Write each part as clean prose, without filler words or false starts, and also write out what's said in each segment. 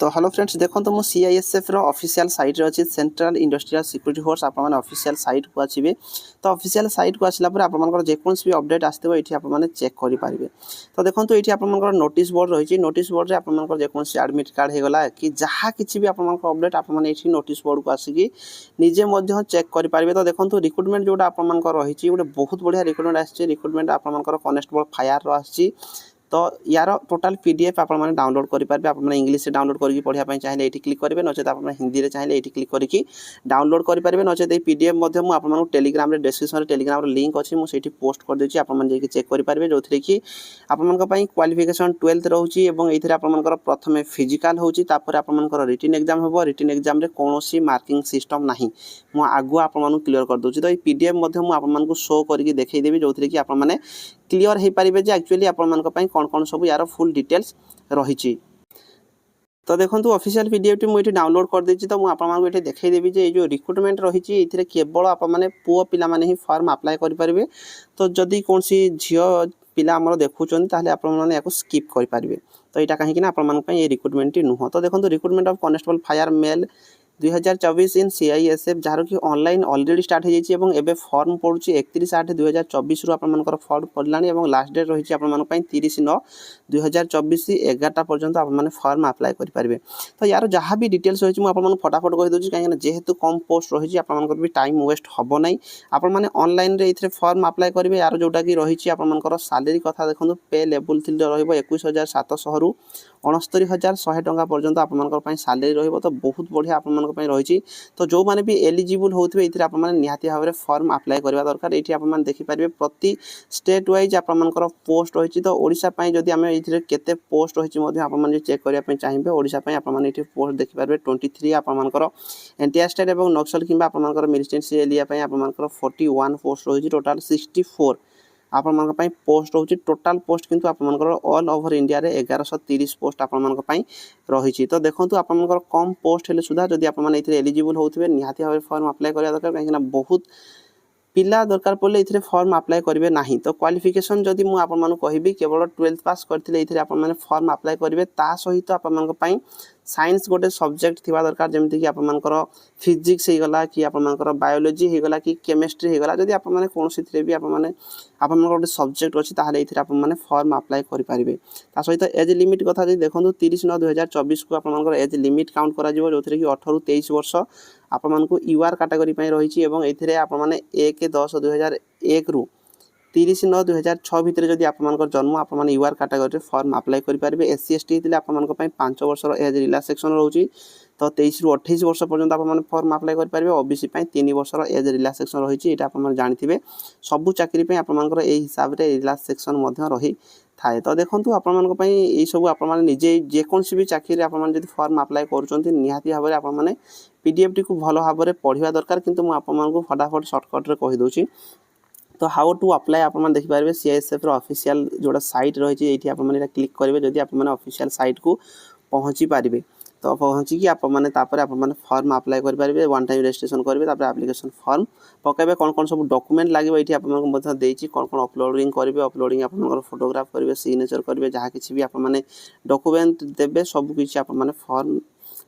तो hello friends देखो तो सीआईएसएफ रो ऑफिशियल साइट रे अछि सेंट्रल इंडस्ट्रियल सिक्योरिटी फोर्स आप माने ऑफिशियल साइट को आछिबे। तो ऑफिशियल साइट को आसला पर आप मानकर जे कोनस भी अपडेट आस्ते एठी आप माने चेक करि पारिबे। तो देखो तो एठी आप मानकर नोटिस बोर्ड रहिछि, नोटिस बोर्ड रे आप मानकर जे कोनस एडमिट कार्ड हे गला कि जहा किछि भी आप मानकर अपडेट आप माने एठी नोटिस बोर्ड को आसी निजे मध्य चेक करि पारिबे। तो देखो तो रिक्रुटमेंट जोटा आप मानकर रहिछि गोटे बहुत बढ़िया रिक्रुटमेंट आछि। रिक्रुटमेंट आप मानकर कॉन्स्टेबल फायर रो आछि। तो यार टोटाल पीडीएफ आप डाउनलोड करेंगे। आप इंग्लिश से डाउनलोड करके पढ़ाई चाहिए ये क्लिक करेंगे, नचेत आप हिंदी में चाहिए ये क्लिक करके डाउनलोड करेंगे। नचेत ये पीडीएफ आपको टेलीग्राम रे डिस्क्रिप्शन टेलीग्राम लिंक अच्छी मुझे पोस्ट कर देती आप चेक करेंगे, जो थी कि आपंकर क्वालिफिकेशन 12th रोचे। ये आपर प्रथम फिजिकाल होची, आपर रिटन एग्जाम हम। रिटन एग्जाम रे कौन मार्किंग सिस्टम ना मु आगु आप क्लीयर कर दूसरी। तो ये पीडीएफ आपको शो करके देखदेवी, जो थी कि आप क्लीयर हो पारे जे एक्चुअली आपण कौन कौन सब यार फुल डिटेल्स रही। तो देखो ऑफिशियल पीडीएफ टी मुझे डाउनलोड कर देछि। तो मुझे देखदेवी जे जो रिक्रुटमेंट रही ये केवल आप पुओ पिला माने ही फॉर्म अप्लाई करेंगे। तो जदि कौन सी झील पिला आमर देखुंत आपको स्किप करेंगे। तो यहाँ कहीं ये रिक्रुटमेंट टी नुह। तो देखो recruitment of constable fire male 2024 in CISF जार कि ऑनलाइन ऑलरेडी स्टार्ट हो जाए। एवं फॉर्म पड़ू 31/8/2024 रु आपर फॉर्म पड़ला। लास्ट डेट रही है 30/9/2024 11टा पर्यंत आप फॉर्म अप्लाई करेंगे। तो यार जहाँ भी डिटेल्स रही मुझे फटाफट कहीदे कहीं जेहेतु कम पोस्ट रही है भी टाइम वेस्ट हम ना। आपने ऑनलाइन रे फॉर्म अप्लाई करेंगे। यार जोटा कि रही आपर सालेरी कथा देखो पे लेवल 3 21,700 रु 69,100 टंका पर्यंत आप सालेरी रही। तो बहुत बढ़िया आप रही। तो जो मैंने भी एलिजिबल होते ये आप निहाती भाव में फॉर्म अप्लाई करवा दरकार। ये आप देखिपारे प्रति स्टेट वाइज आपर पोस्ट रही। तो ओडिशा जदि आम ये केते पोस्ट रही आप चेक करने चाहिए। ओडिशा आप पोस्ट देखिपारे 23 आपर एनटीआर स्टेट और नक्सल कि आपर मिलिटेंसी एरिया आप 41 पोस्ट रही। टोटाल 64 आपण पोस्ट रोचे। टोटाल पोस्ट किंतु आपर ऑल ओवर इंडिया रे 1130 पोस्ट आपण रही। तो देखो आपर कम पोस्ट हेले सुधा जदि आप एलिजिबल होते निहाती भाव फॉर्म अप्लाई करा दरकार, कहीं बहुत पिला दरकार पड़े ये फॉर्म अप्लाई करेंगे ना। तो क्वालिफिकेशन जदि मुझे कहबी केवल 12th पास करते आप फॉर्म अप्लाई करेंगे। ता सहित आप साइंस गोटे सब्जेक्ट थी दरकार, जमीक कि आपर फिजिक्स होगला कि आपर बायोलोजी होगला कि केमिस्ट्री होगला। जदि आप कौन सी भी आप गोटे सब्जेक्ट अच्छी ताहले ये आप फॉर्म अप्लाई करेंगे। ता सहित एज लिमिट कथा देखो 30/9/2024 को आप एज लिमिट काउंट कर जो थी कि 18 ରୁ 23 वर्ष आपको यूआर कैटेगरी रही। ये आप 1/10/2001 रु 30/9/2006 भितर जदि आप जन्म आप यूआर कैटेगरी फॉर्म अप्लाई करेंगे। एससी एसटी होते आप 5 वर्षर एज रिलैक्सेशन रोचे। तो 23 ରୁ 28 वर्ष पर्यंत आप फॉर्म अप्लाई करेंगे। ओबीसी 3 वर्षर एज रिलैक्सेशन रही। ये आप जानते सबू चाकरी आपर हिसाब से रिलैक्सेशन रही थाए। तो देखो आपण ये सब आप निजे जेकोसी भी चाकरी आप फॉर्म अप्लाई कर निहाती भाव में आप पीडीएफ टी को भल भाव में पढ़ा दरकार। किंतु मुझे फटाफट सर्टकट कहीदे। तो हाउ टू अप्लाई आप देखिपारे सीआईएसएफ ऑफिशियल जोड़ा साइट रही है। ये क्लिक करेंगे जदि आप ऑफिशियल साइट को पहुँची पारे। तो पहुँचिकी आप फॉर्म अप्लाई करेंगे। वन टाइम रजिस्ट्रेशन करेंगे, एप्लिकेशन फॉर्म पकेबे। कौन कौन सब डॉक्यूमेंट लगे ये आपको कौन कौन अपलोडिंग करेंगे। अपलोडिंग आप फोटोग्राफ करेंगे, सिग्नेचर करेंगे, जहाँ किसी भी आप डॉक्यूमेंट देवे सबकि आप फॉर्म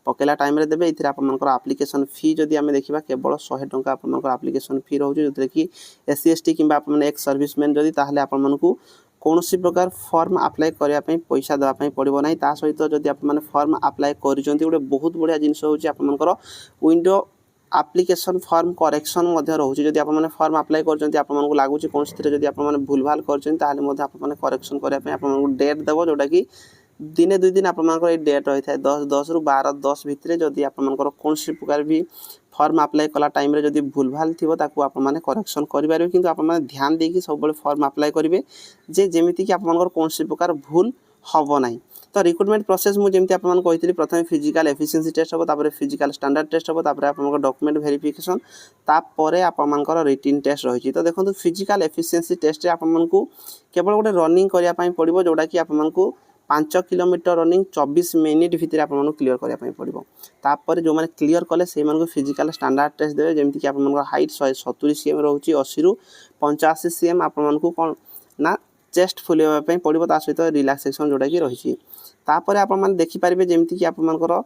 पकेला टाइम रे देबे। इथिरे आपनकर एप्लिकेशन फी जदि आमे देखिबा केवल 100 टंका आपनकर एप्लिकेशन फी रहउछि, जोते कि एससी एसटी किबा आपन एक सर्विसमैन जदि ताहले आपनकु कौनसी प्रकार फॉर्म अप्लाई करने पैसा देवाई पड़ो ना। ता सहित जदि आप फॉर्म अप्लाई करिसेंती गोटे बहुत बढ़िया जिनस होछि आपनकर विंडो एप्लिकेशन फॉर्म करेक्शन रोचे। जदि आप फॉर्म अप्लाई कर लगुच कौन जदि आप भूल भाल कर करेक्शन करने डेट देव, जोटा कि दिने 2 दिन आपर डेट रही है 10/10 ରୁ 12/10 भितर। जदि आपर कौन प्रकार भी फॉर्म अप्लाई कला टाइम रे जदि भूल भाल थी आपने करेक्शन करेंगे। कि आपने ध्यान देकी सब फॉर्म अप्लाई करेंगे जे जमीती कि आपर कौन प्रकार भूल हम ना। तो रिक्रुटमेंट प्रोसेस मुझे आपको कही प्रथम फिजिकल एफिशिएंसी टेस्ट हम, तापर फिजिकल स्टैंडर्ड टेस्ट हम, तापर आप डॉक्यूमेंट वेरिफिकेशन, तापर आपर रिटन टेस्ट रही। तो देखो फिजिकल एफिशिएंसी टेस्ट आपको केवल गोटे रनिंग करने पड़ो, जोटा कि आपको 5 किलोमीटर रनिंग 24 मिनिट भितर आपको क्लीयर करने पड़ो। तापर जो मैंने क्लीयर कले से फिजिकल स्टैंडर्ड टेस्ट देवे, जमीक कि आप हाइट 170 cm रोचे। 80 ରୁ 85 cm आपको कौन ना चेस्ट फुलेवाई पड़ो। ता सहित रिलैक्सेशन जोटा कि रही। तापर आपने देखिपारे जमीक आपर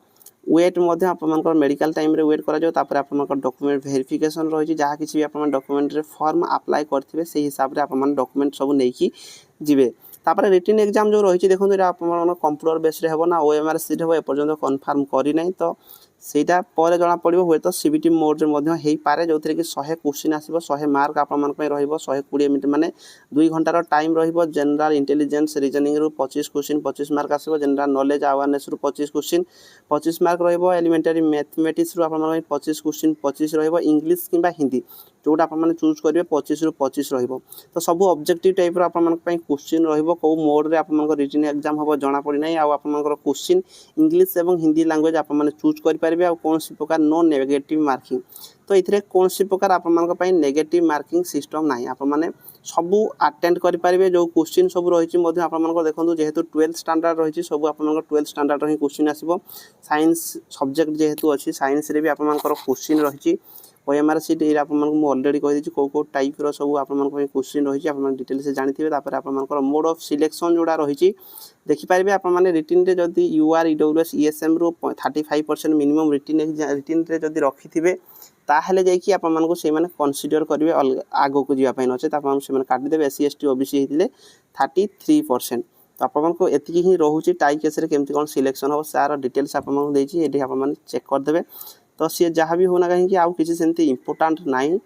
वेट आपर मेडिकल टाइम रे वेट कर आपर डॉक्यूमेंट वेरिफिकेशन रही जहाँ किसी भी आप डॉक्यूमेंट फॉर्म अप्लाई करेंगे से हिसाब से आप डॉक्यूमेंट सब नहीं जी तापर रिटन एग्जाम जो रही देखो आप कंप्यूटर बेस हो ना OMR सीट हो एपर्तंत कन्फर्म करना तो ସେଇଟା ପରେ ଜଣା ପଡ଼ିବ ହୁଏତ CBT ମୋଡ଼ରେ ମଧ୍ୟ ହେଇପାରେ ଯେଉଁଥିରେ କି 100 କ୍ୱେଶ୍ଚିନ୍ ଆସିବ 100 ମାର୍କ ଆପଣମାନଙ୍କ ପାଇଁ ରହିବ 120 ମିନିଟ୍ ମାନେ 2 ଘଣ୍ଟାର ଟାଇମ୍ ରହିବ ଜେନେରାଲ ଇଣ୍ଟେଲିଜେନ୍ସ ରିଜନିଂରୁ 25 କ୍ୱେଶ୍ଚିନ୍ 25 ମାର୍କ ଆସିବ ଜେନେରାଲ ନଲେଜ ଆୱାରନେସ୍ରୁ 25 କ୍ୱେଶ୍ଚିନ୍ 25 ମାର୍କ ରହିବ ଏଲିମେଣ୍ଟାରୀ ମ୍ୟାଥମେଟିକ୍ସରୁ ଆପଣଙ୍କ ପାଇଁ 25 କ୍ୱେଶ୍ଚିନ୍ 25 ରହିବ ଇଂଲିଶ କିମ୍ବା ହିନ୍ଦୀ जोटा आपने चूज करेंगे 25 ରୁ 25 रहिबो तो सब ऑब्जेक्टिव टाइप रो आपन ପାଇଁ क्वेश्चन रहिबो को मोड रे आपन रिटन एग्जाम हो जना पड़ी नै आ आपन क्वेश्चन इंग्लिश एवं हिंदी लैंग्वेज आपन चूज कर पारिबे आ कोन प्रकार नो नेगेटिव मार्किंग तो इथिरे कोन प्रकार आपन ପାଇଁ नेगेटिव मार्किंग सिस्टम नाही आपन सब अटेंड कर पारिबे जो क्वेश्चन सब रही मध्ये आपन देखंतु जेहेतु 12th स्टैंडर्ड रही सब आपन 12th स्टैंडर्ड रे क्वेश्चन आसीबो साइंस सब्जेक्ट जेहेतु अछि साइंस रे भी आपन क्वेश्चन रही OMR सीट ये आपको अलरेडी कहीदी कौ टाइप सब आप क्वेश्चन रही आप डिटेल्स जानते हैं मोड ऑफ सिलेक्शन जोड़ा रही देखिपारे आप रिटन रे जदि UR EWS ESM रू 35% मिनिमम रिटन रे जदि रखि थे ताहले जाइए आपको से कनसीडर करेंगे आग को जावाई नचे से काटिदेवे SC ST OBC होते 33% तो आपको एति ही रोचे टाई केस केमती कौन सिलेक्शन हम सार डिटेल्स आपको देती आप चेक करदे तो सी जहाँ भी होना कहीं आउ किसी सेमती इम्पोर्टाट नाई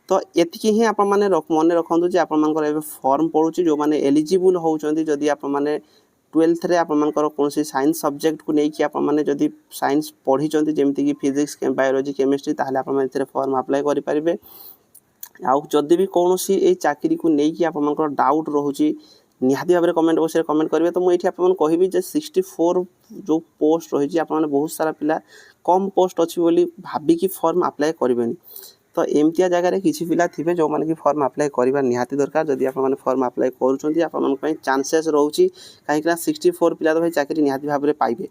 तो एति ही आप मन रखु जे आप फॉर्म पड़ू जो मैंने एलिजिबल होती जदि आप 12th रे आपर कौन साइंस सब्जेक्ट को लेकिन आपने जदि साइंस पढ़ी जमीक कि फिजिक्स बायोलोजी केमिस्ट्री ताहले आप फॉर्म अप्लाई करेंगे आउ जदि भी कौन ये चाकरी को लेकिन आप डाउट रोचे निहाती भाव में कमेंट बॉक्स में कमेंट करेंगे तो मुझे आपको कहबी 64 जो पोस्ट रही आपने बहुत सारा पिला कम पोस्ट अच्छी बोली भाविकी फॉर्म अप्लाई करेंगे तो एमतिया जगह किसी पिला थे जो मैंने कि फॉर्म अप्लाई करवा निहाती दरकार जदि आप फॉर्म अप्लाई करुँच चांसेस रोचे कहीं 64 पिला तो भाई चाकरी निहाती भाव में पाइबे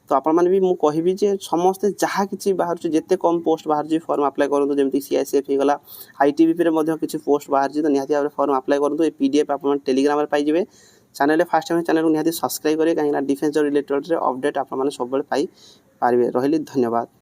तो आप भी मुझे कहबी जे समस्ते जहाँ किसी बाहर जिते कम पोस्ट बाहर फॉर्म अप्लाई करूँ जमी CICF होगा ITBP में किसी पोस्ट बाहर तो निहाती भाव में फॉर्म अप्लाई करूँ ये PDF आप टेलीग्राम में पाइबे चैनल फास्ट टाइम चैनल को निहाती सब्सक्राइब करेंगे कहीं डिफेन्स रिलेटेड अपडेट आप सब पाई पारे रही धन्यवाद।